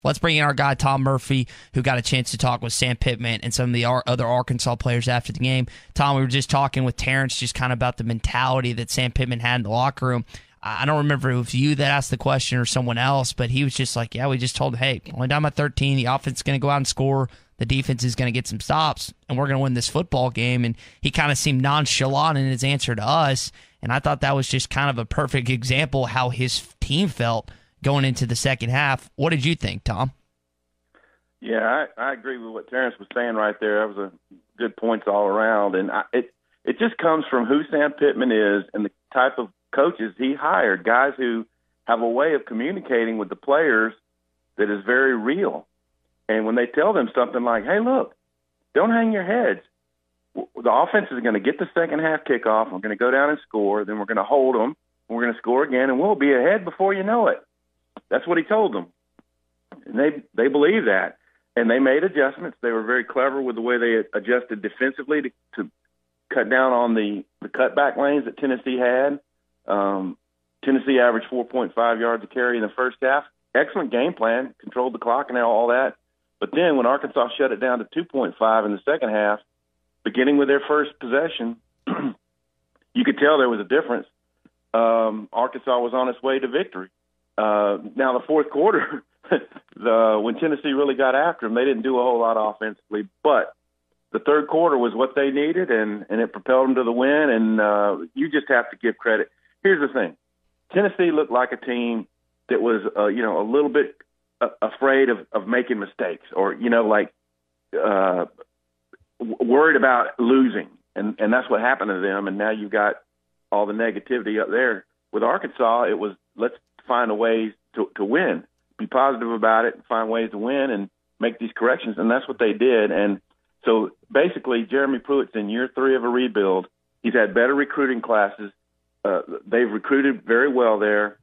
Let's bring in our guy, Tom Murphy, who got a chance to talk with Sam Pittman and some of the other Arkansas players after the game. Tom, we were just talking with Terrence just kind of about the mentality that Sam Pittman had in the locker room. I don't remember if it was you that asked the question or someone else, but he was just like, yeah, we just told him, hey, only down by 13, the offense is going to go out and score, the defense is going to get some stops, and we're going to win this football game. And he kind of seemed nonchalant in his answer to us, and I thought that was just kind of a perfect example of how his team felt going into the second half. What did you think, Tom? Yeah, I agree with what Terrence was saying right there. That was a good points all around, and it just comes from who Sam Pittman is and the type of coaches he hired, guys who have a way of communicating with the players that is very real. And when they tell them something like, hey, look, don't hang your heads. The offense is going to get the second half kickoff. We're going to go down and score. Then we're going to hold them. And we're going to score again, and we'll be ahead before you know it. That's what he told them. And they believe that. And they made adjustments. They were very clever with the way they adjusted defensively to cut down on the cutback lanes that Tennessee had. Tennessee averaged 4.5 yards a carry in the first half. Excellent game plan, controlled the clock and all that. But then when Arkansas shut it down to 2.5 in the second half, beginning with their first possession, you could tell there was a difference. Arkansas was on its way to victory. Now, the fourth quarter, when Tennessee really got after them, they didn't do a whole lot offensively. But the third quarter was what they needed, and it propelled them to the win. And you just have to give credit. Here's the thing. Tennessee looked like a team that was, a little bit afraid of making mistakes or, worried about losing. And that's what happened to them. And now you've got all the negativity up there. With Arkansas, it was let's find a way to win, be positive about it, and find ways to win and make these corrections. And that's what they did. And so basically Jeremy Pruitt's in year 3 of a rebuild. He's had better recruiting classes. They've recruited very well there.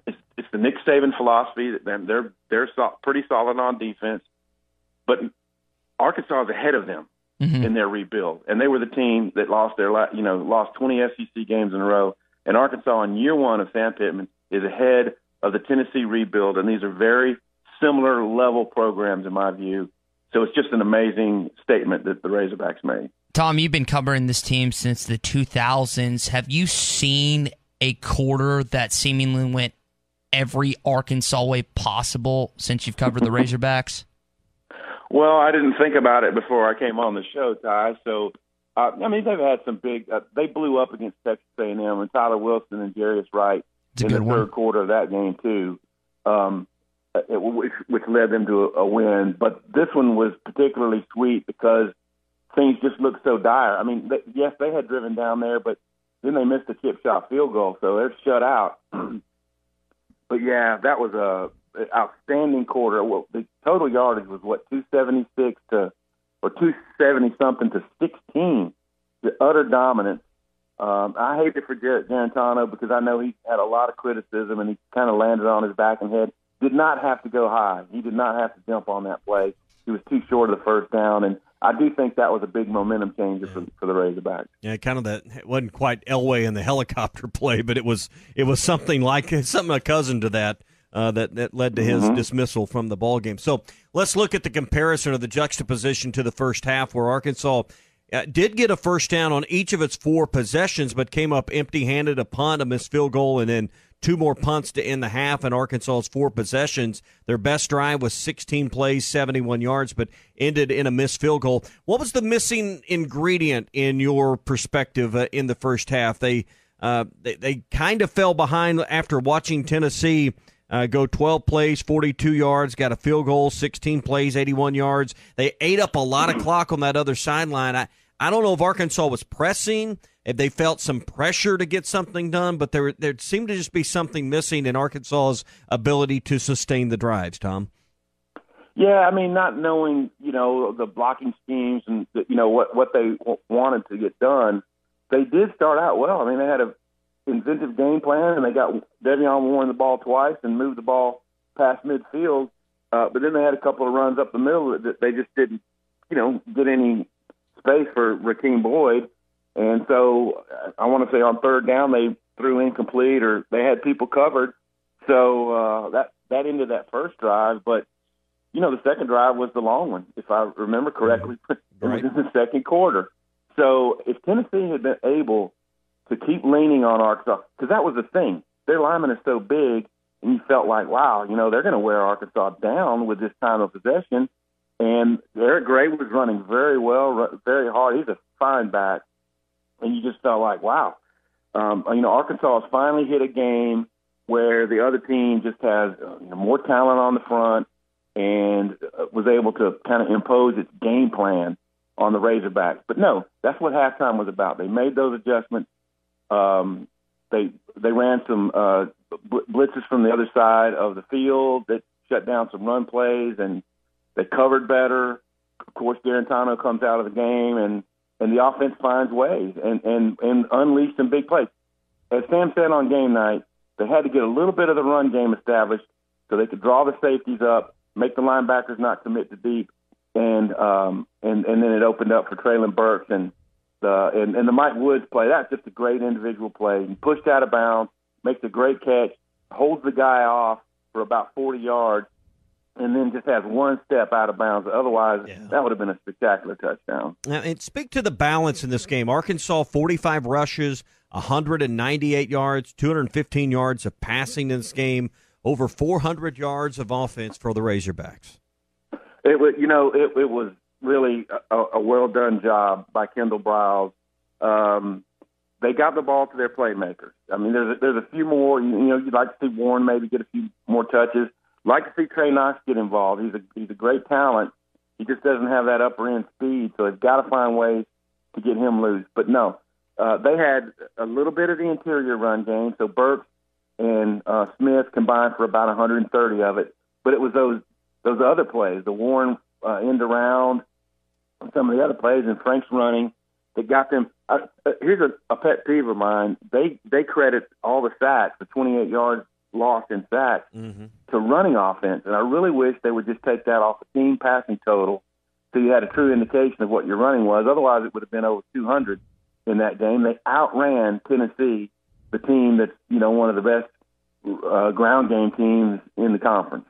It's the Nick Saban philosophy that they're pretty solid on defense, but Arkansas is ahead of them in their rebuild, and they were the team that lost 20 SEC games in a row. And Arkansas in year 1 of Sam Pittman is ahead of the Tennessee rebuild, and these are very similar level programs in my view. So it's just an amazing statement that the Razorbacks made. Tom, you've been covering this team since the 2000s. Have you seen a quarter that seemingly went every Arkansas way possible since you've covered the Razorbacks? Well, I didn't think about it before I came on the show, Ty. So, they've had some big they blew up against Texas A&M and Tyler Wilson and Jarius Wright in the third quarter of that game, too, which led them to a win. But this one was particularly sweet because things just looked so dire. Yes, they had driven down there, but then they missed a chip shot field goal, so they're shut out. But, yeah, that was an outstanding quarter. Well, the total yardage was, 276 or 270-something to 16, the utter dominance. I hate it for Garantano because I know he had a lot of criticism, and he kind of landed on his back and head. Did not have to go high. He did not have to jump on that play. He was too short of the first down, and I do think that was a big momentum changer for the Razorbacks. Yeah, kind of that. It wasn't quite Elway in the helicopter play, but it was something like a cousin to that that led to his dismissal from the ball game. So let's look at the comparison of the juxtaposition to the first half, where Arkansas did get a first down on each of its 4 possessions, but came up empty-handed, a punt, a missed field goal, and then 2 more punts to end the half in Arkansas's 4 possessions. Their best drive was 16 plays, 71 yards, but ended in a missed field goal. What was the missing ingredient in your perspective in the first half? They kind of fell behind after watching Tennessee go 12 plays, 42 yards, got a field goal, 16 plays, 81 yards. They ate up a lot of clock on that other sideline. I don't know if Arkansas was pressing, if they felt some pressure to get something done, but there seemed to just be something missing in Arkansas's ability to sustain the drives, Tom. Yeah, not knowing, the blocking schemes and, what they wanted to get done, they did start out well. They had an inventive game plan, and they got Devion Warren the ball twice and moved the ball past midfield. But then they had a couple of runs up the middle that they just didn't, get any space for Rakeem Boyd. And so I want to say on third down they threw incomplete or they had people covered. So that ended that first drive. But the second drive was the long one, if I remember correctly. It Right. was in the second quarter. So if Tennessee had been able to keep leaning on Arkansas, because that was the thing. Their linemen are so big, and you felt like, wow, they're going to wear Arkansas down with this time of possession. And Eric Gray was running very well, very hard. He's a fine back. And you just felt like, wow. Arkansas has finally hit a game where the other team just has more talent on the front and was able to kind of impose its game plan on the Razorbacks. But no, that's what halftime was about. They made those adjustments. They ran some blitzes from the other side of the field that shut down some run plays, and they covered better. Of course, Garantano comes out of the game, and the offense finds ways and unleashed some big plays. As Sam said on game night, they had to get a little bit of the run game established so they could draw the safeties up, make the linebackers not commit to deep, and then it opened up for Traylon Burks and the Mike Woods play. That's just a great individual play. He pushed out of bounds, makes a great catch, holds the guy off for about 40 yards, and then just has one step out of bounds. Otherwise, that would have been a spectacular touchdown. Now, and speak to the balance in this game. Arkansas, 45 rushes, 198 yards, 215 yards of passing in this game, over 400 yards of offense for the Razorbacks. It was really a well-done job by Kendall Briles. They got the ball to their playmakers. I mean, there's a few more. You'd like to see Warren maybe get a few more touches. Like to see Trey Knox get involved. He's a great talent. He just doesn't have that upper end speed, so they've got to find ways to get him loose. But no, they had a little bit of the interior run game. So Burks and Smith combined for about 130 of it. But it was those other plays, the Warren end around, some of the other plays, and Frank's running that got them. Here's a pet peeve of mine. They credit all the sacks, the 28 yards lost in sacks, to running offense. And I really wish they would just take that off the team passing total so you had a true indication of what your running was. Otherwise, it would have been over 200 in that game. They outran Tennessee, the team that's one of the best ground game teams in the conference.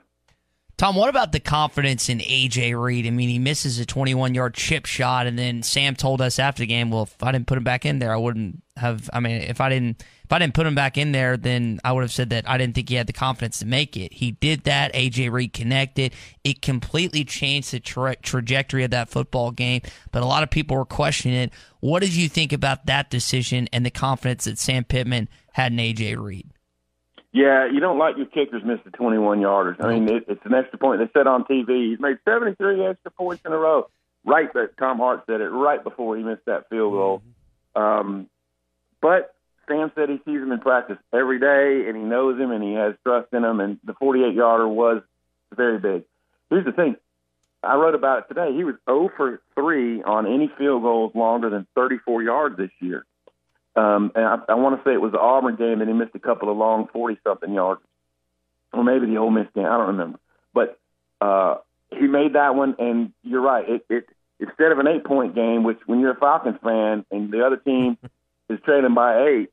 Tom, what about the confidence in AJ Reid? I mean, he misses a 21-yard chip shot, and then Sam told us after the game, well, if I didn't put him back in there, I wouldn't have. I mean, if I didn't put him back in there, then I would have said that I didn't think he had the confidence to make it. He did that. AJ Reid connected. It completely changed the trajectory of that football game. But a lot of people were questioning it. What did you think about that decision and the confidence that Sam Pittman had in AJ Reid? Yeah, you don't like your kickers miss the 21-yarders. I mean, it's an extra point. They said on TV, he's made 73 extra points in a row. Right, that Tom Hart said it right before he missed that field goal. But Sam said he sees him in practice every day, and he knows him, and he has trust in him, and the 48-yarder was very big. Here's the thing. I wrote about it today. He was 0 for 3 on any field goals longer than 34 yards this year. And I want to say it was the Auburn game that he missed a couple of long 40-something yards, or maybe the Ole Miss game. I don't remember. But he made that one, and you're right. It instead of an 8-point game, which when you're a Falcons fan and the other team is trailing by 8,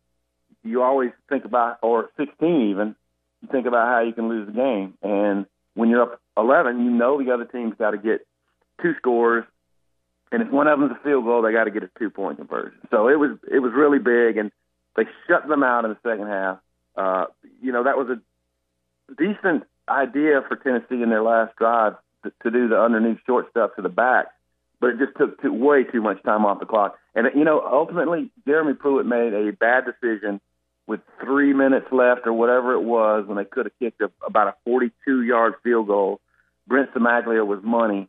you always think about, or 16 even, you think about how you can lose the game. And when you're up 11, the other team's got to get 2 scores. And if one of them's a field goal, they got to get a 2-point conversion. So it was really big, and they shut them out in the second half. That was a decent idea for Tennessee in their last drive to do the underneath short stuff to the back, but it just took way too much time off the clock. And ultimately, Jeremy Pruitt made a bad decision with 3 minutes left or whatever it was when they could have kicked about a 42-yard field goal. Brent Samaglia was money.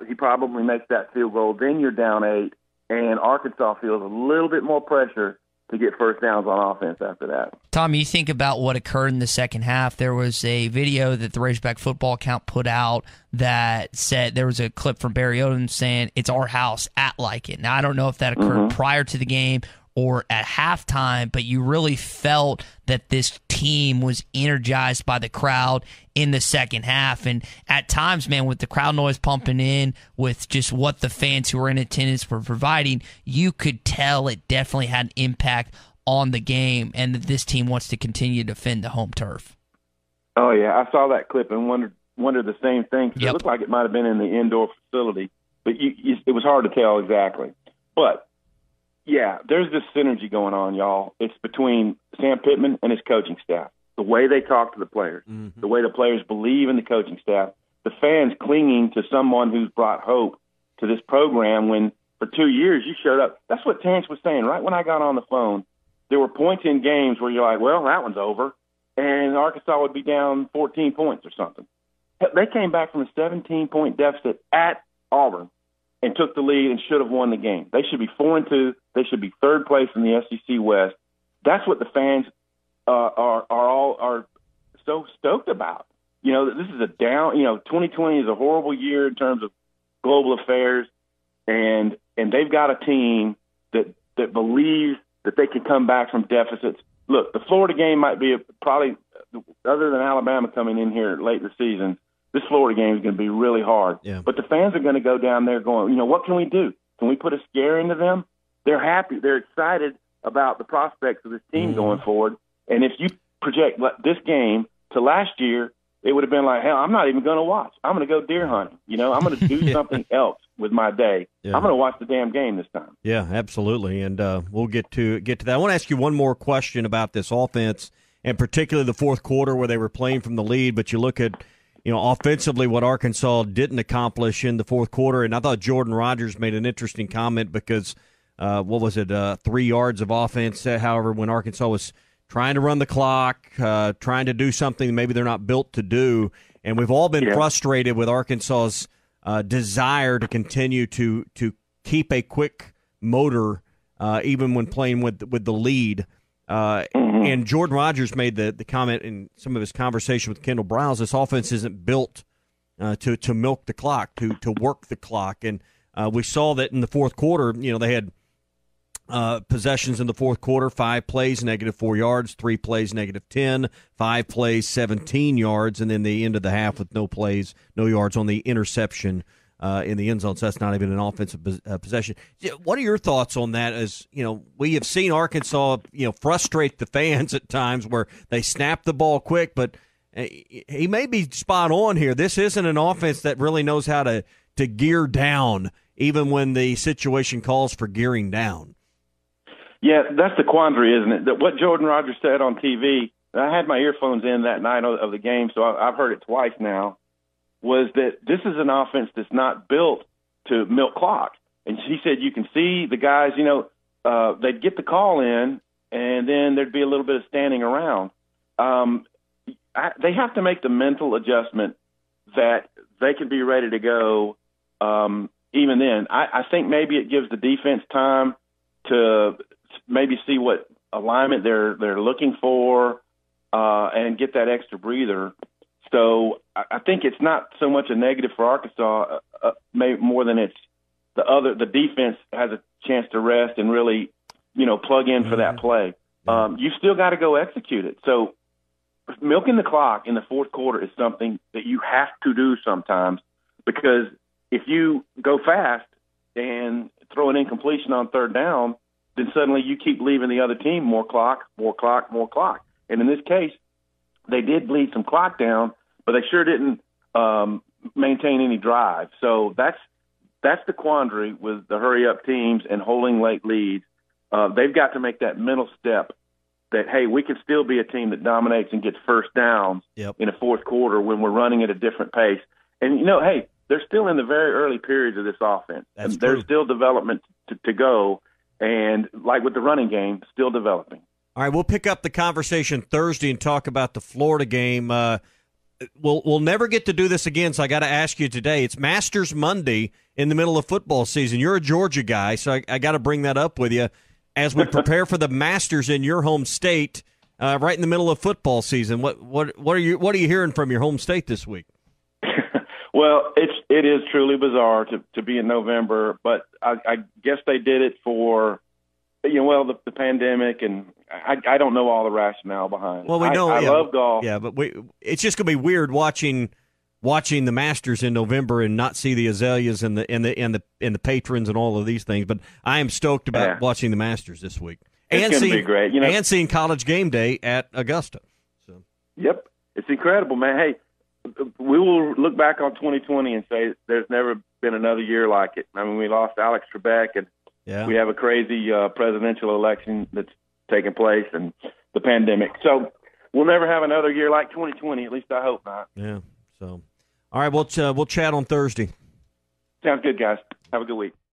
He probably makes that field goal. Then you're down 8, and Arkansas feels a little bit more pressure to get first downs on offense after that. Tom, you think about what occurred in the second half. There was a video that the Razorback football account put out that said there was a clip from Barry Odom saying, "It's our house, act like it." Now, I don't know if that occurred prior to the game or at halftime, but you really felt that this team was energized by the crowd in the second half. And at times, man, with the crowd noise pumping in, with just what the fans who were in attendance were providing, you could tell it definitely had an impact on the game, and that this team wants to continue to defend the home turf. Oh, yeah. I saw that clip and wondered wondered the same thing. Yep. It looked like it might have been in the indoor facility, but it was hard to tell exactly. But, yeah, there's this synergy going on, y'all. It's between Sam Pittman and his coaching staff, the way they talk to the players, the way the players believe in the coaching staff, the fans clinging to someone who's brought hope to this program when for 2 years you showed up. That's what Terrence was saying right when I got on the phone. There were points in games where you're like, well, that one's over, and Arkansas would be down 14 points or something. They came back from a 17-point deficit at Auburn and took the lead and should have won the game. They should be 4-2. They should be third place in the SEC West. That's what the fans are so stoked about. You know, this is 2020 is a horrible year in terms of global affairs, and they've got a team that believes that they can come back from deficits. Look, the Florida game might be probably, other than Alabama coming in here late in the season, this Florida game is going to be really hard. Yeah. But the fans are going to go down there going, what can we do? Can we put a scare into them? They're happy. They're excited about the prospects of this team going forward. And if you project this game to last year, it would have been like, hell, I'm not even going to watch. I'm going to go deer hunting. I'm going to do something else with my day. Yeah. I'm going to watch the damn game this time. Yeah, absolutely. And we'll get to that. I want to ask you one more question about this offense, and particularly the fourth quarter where they were playing from the lead. But you look at, offensively what Arkansas didn't accomplish in the fourth quarter. And I thought Jordan Rogers made an interesting comment because, 3 yards of offense, however, when Arkansas was trying to run the clock, trying to do something maybe they're not built to do. And we've all been frustrated with Arkansas's desire to continue to keep a quick motor even when playing with the lead. And Jordan Rogers made the comment in some of his conversation with Kendall Browse, this offense isn't built to milk the clock, to work the clock. And we saw that in the fourth quarter. They had possessions in the fourth quarter, 5 plays, -4 yards, 3 plays, -10, 5 plays, 17 yards, and then the end of the half with no plays, no yards on the interception in the end zone. So that's not even an offensive possession. What are your thoughts on that? As we have seen Arkansas, frustrate the fans at times where they snap the ball quick, but he may be spot on here. This isn't an offense that really knows how to gear down, even when the situation calls for gearing down. Yeah, that's the quandary, isn't it? That what Jordan Rogers said on TV, I had my earphones in that night of the game, so I've heard it twice now, was that this is an offense that's not built to milk clock. And he said you can see the guys, they'd get the call in, and then there'd be a little bit of standing around. They have to make the mental adjustment that they can be ready to go even then. I think maybe it gives the defense time to maybe see what alignment they're looking for and get that extra breather. So I think it's not so much a negative for Arkansas, maybe more than it's the defense has a chance to rest and really, plug in for that play. You still got to go execute it. So milking the clock in the fourth quarter is something that you have to do sometimes, because if you go fast and throw an incompletion on third down, then suddenly you keep leaving the other team more clock. And in this case, they did bleed some clock down, but they sure didn't maintain any drive. So that's the quandary with the hurry-up teams and holding late leads. They've got to make that mental step that, hey, we can still be a team that dominates and gets first downs in a fourth quarter when we're running at a different pace. And, hey, they're still in the very early periods of this offense. There's still development to go. And like with the running game, still developing. All right, we'll pick up the conversation Thursday and talk about the Florida game. We'll never get to do this again, so I got to ask you today. It's Masters Monday in the middle of football season. You're a Georgia guy, so I got to bring that up with you as we prepare for the Masters in your home state, right in the middle of football season. What are you hearing from your home state this week? Well, it is truly bizarre to be in November, but I guess they did it for, the pandemic, and I don't know all the rationale behind it. Well, we know. I love golf. Yeah, but it's just gonna be weird watching the Masters in November and not see the azaleas and the patrons and all of these things. But I am stoked about watching the Masters this week. It's going to be great. And seeing College Game Day at Augusta. So. Yep, it's incredible, man. Hey. we will look back on 2020 and say there's never been another year like it. I mean, we lost Alex Trebek, and we have a crazy presidential election that's taking place, and the pandemic. So we'll never have another year like 2020. At least I hope not. Yeah. So, all right, we'll chat on Thursday. Sounds good, guys. Have a good week.